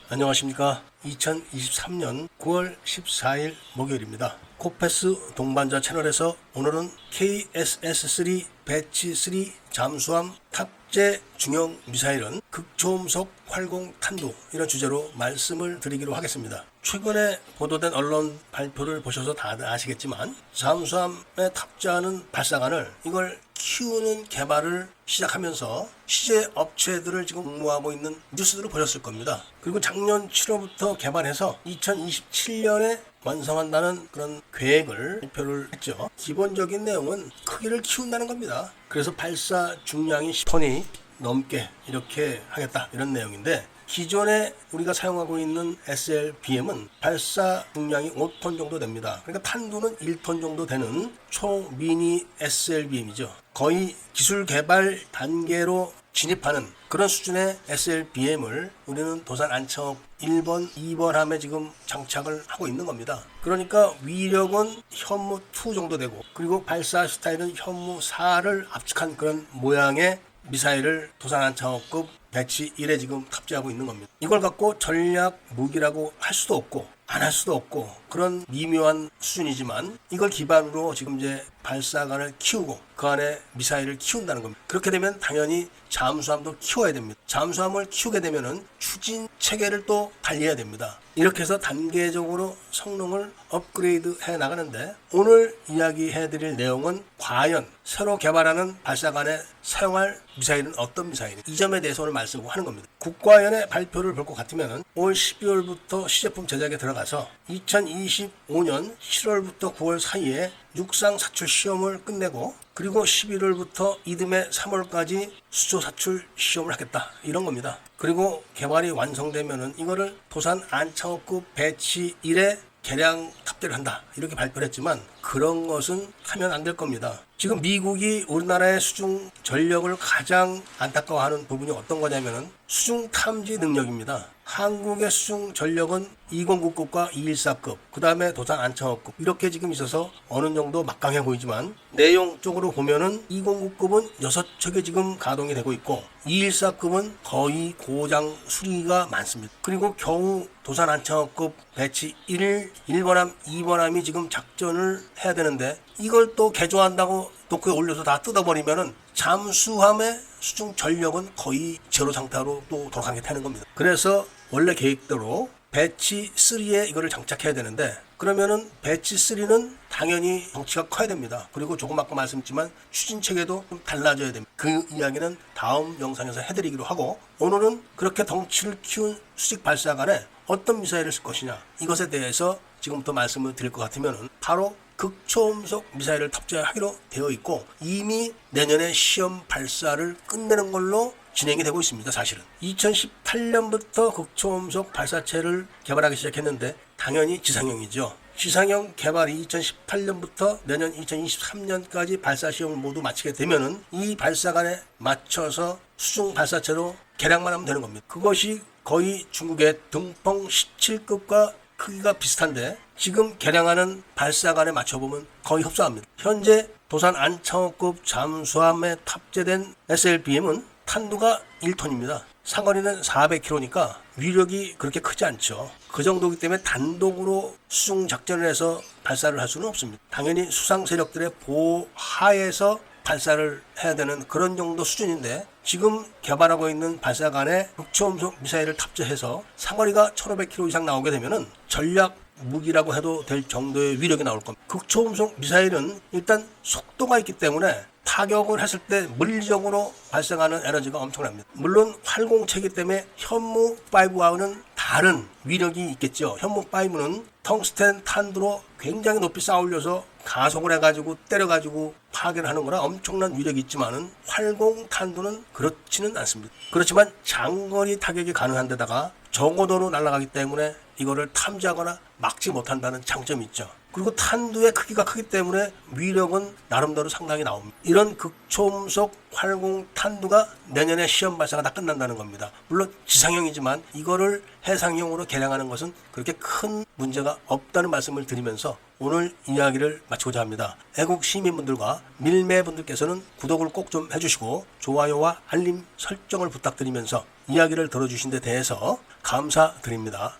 안녕하십니까. 2023년 9월 14일 목요일입니다. 코패스 동반자 채널에서 오늘은 KSS-3 배치 3 잠수함 탑재 중형 미사일은 극초음속 활공 탄두, 이런 주제로 말씀을 드리기로 하겠습니다. 최근에 보도된 언론 발표를 보셔서 다들 아시겠지만 잠수함에 탑재하는 발사관을 이걸 키우는 개발을 시작하면서 시제 업체들을 지금 응모하고 있는 뉴스들을 보셨을 겁니다. 그리고 작년 7월부터 개발해서 2027년에 완성한다는 그런 계획을 발표를 했죠. 기본적인 내용은 크기를 키운다는 겁니다. 그래서 발사 중량이 10톤이 넘게 이렇게 하겠다, 이런 내용인데, 기존에 우리가 사용하고 있는 SLBM은 발사 중량이 5톤 정도 됩니다. 그러니까 탄두는 1톤 정도 되는 초미니 SLBM이죠. 거의 기술 개발 단계로 진입하는 그런 수준의 SLBM을 우리는 도산 안창업 1번, 2번 함에 지금 장착을 하고 있는 겁니다. 그러니까 위력은 현무 2 정도 되고, 그리고 발사 스타일은 현무 4를 압축한 그런 모양의 미사일을 도산 안창업급 배치 1에 지금 탑재하고 있는 겁니다. 이걸 갖고 전략 무기라고 할 수도 없고 안 할 수도 없고 그런 미묘한 수준이지만, 이걸 기반으로 지금 이제 발사관을 키우고 그 안에 미사일을 키운다는 겁니다. 그렇게 되면 당연히 잠수함도 키워야 됩니다. 잠수함을 키우게 되면은 추진 체계를 또 달리해야 됩니다. 이렇게 해서 단계적으로 성능을 업그레이드 해 나가는데, 오늘 이야기해 드릴 내용은 과연 새로 개발하는 발사관에 사용할 미사일은 어떤 미사일이, 이 점에 대해서 오늘 말씀을 하는 겁니다. 국과연의 발표를 볼 것 같으면 올 12월부터 시제품 제작에 들어가서 2025년 7월부터 9월 사이에 육상 사출 시험을 끝내고, 그리고 11월부터 이듬해 3월까지 수조 사출 시험을 하겠다, 이런 겁니다. 그리고 개발이 완성되면은 이거를 도산 안창업급 배치 1에 개량 탑재를 한다, 이렇게 발표를 했지만 그런 것은 하면 안 될 겁니다. 지금 미국이 우리나라의 수중 전력을 가장 안타까워하는 부분이 어떤 거냐면은 수중 탐지 능력입니다. 한국의 수중 전력은 2099급과 214급, 그 다음에 도산 안창업급, 이렇게 지금 있어서 어느 정도 막강해 보이지만 내용 쪽으로 보면은 209급은 6척이 지금 가동이 되고 있고 214급은 거의 고장 수리가 많습니다. 그리고 겨우 도산 안창업급 배치 1번함, 2번함이 지금 작전을 해야 되는데, 이걸 또 개조한다고 도크에 올려서 다 뜯어버리면은 잠수함의 수중 전력은 거의 제로 상태로 또 돌아가게 되는 겁니다. 그래서 원래 계획대로 배치 3에 이거를 장착해야 되는데, 그러면은 배치 3는 당연히 덩치가 커야 됩니다. 그리고 조금 아까 말씀드렸지만 추진 체계도 좀 달라져야 됩니다. 그 이야기는 다음 영상에서 해드리기로 하고, 오늘은 그렇게 덩치를 키운 수직 발사관에 어떤 미사일을 쓸 것이냐, 이것에 대해서 지금부터 말씀을 드릴 것 같으면 바로 극초음속 미사일을 탑재하기로 되어 있고, 이미 내년에 시험 발사를 끝내는 걸로 진행이 되고 있습니다. 사실은 2018년부터 극초음속 발사체를 개발하기 시작했는데 당연히 지상형이죠. 지상형 개발이 2018년부터 내년 2023년까지 발사 시험을 모두 마치게 되면은 이 발사관에 맞춰서 수중 발사체로 개량만 하면 되는 겁니다. 그것이 거의 중국의 등펑 17급과 크기가 비슷한데, 지금 개량하는 발사관에 맞춰보면 거의 흡사합니다. 현재 도산 안창호급 잠수함에 탑재된 SLBM은 탄두가 1톤입니다. 사거리는 400km니까 위력이 그렇게 크지 않죠. 그 정도이기 때문에 단독으로 수중 작전을 해서 발사를 할 수는 없습니다. 당연히 수상 세력들의 보호 하에서 발사를 해야 되는 그런 정도 수준인데, 지금 개발하고 있는 발사관에 극초음속 미사일을 탑재해서 사거리가 1500km 이상 나오게 되면은 전략 무기라고 해도 될 정도의 위력이 나올 겁니다. 극초음속 미사일은 일단 속도가 있기 때문에 타격을 했을 때 물리적으로 발생하는 에너지가 엄청납니다. 물론 활공체이기 때문에 현무 5와는 다른 위력이 있겠죠. 현무 5는 텅스텐 탄두로 굉장히 높이 쌓아올려서 가속을 해가지고 때려가지고 파괴를 하는 거라 엄청난 위력이 있지만은 활공 탄두는 그렇지는 않습니다. 그렇지만 장거리 타격이 가능한 데다가 저고도로 날아가기 때문에 이거를 탐지하거나 막지 못한다는 장점이 있죠. 그리고 탄두의 크기가 크기 때문에 위력은 나름대로 상당히 나옵니다. 이런 극초음속 활공 탄두가 내년에 시험 발사가 다 끝난다는 겁니다. 물론 지상형이지만 이거를 해상형으로 개량하는 것은 그렇게 큰 문제가 없다는 말씀을 드리면서 오늘 이야기를 마치고자 합니다. 애국 시민분들과 밀매분들께서는 구독을 꼭 좀 해주시고 좋아요와 알림 설정을 부탁드리면서 이야기를 들어주신 데 대해서 감사드립니다.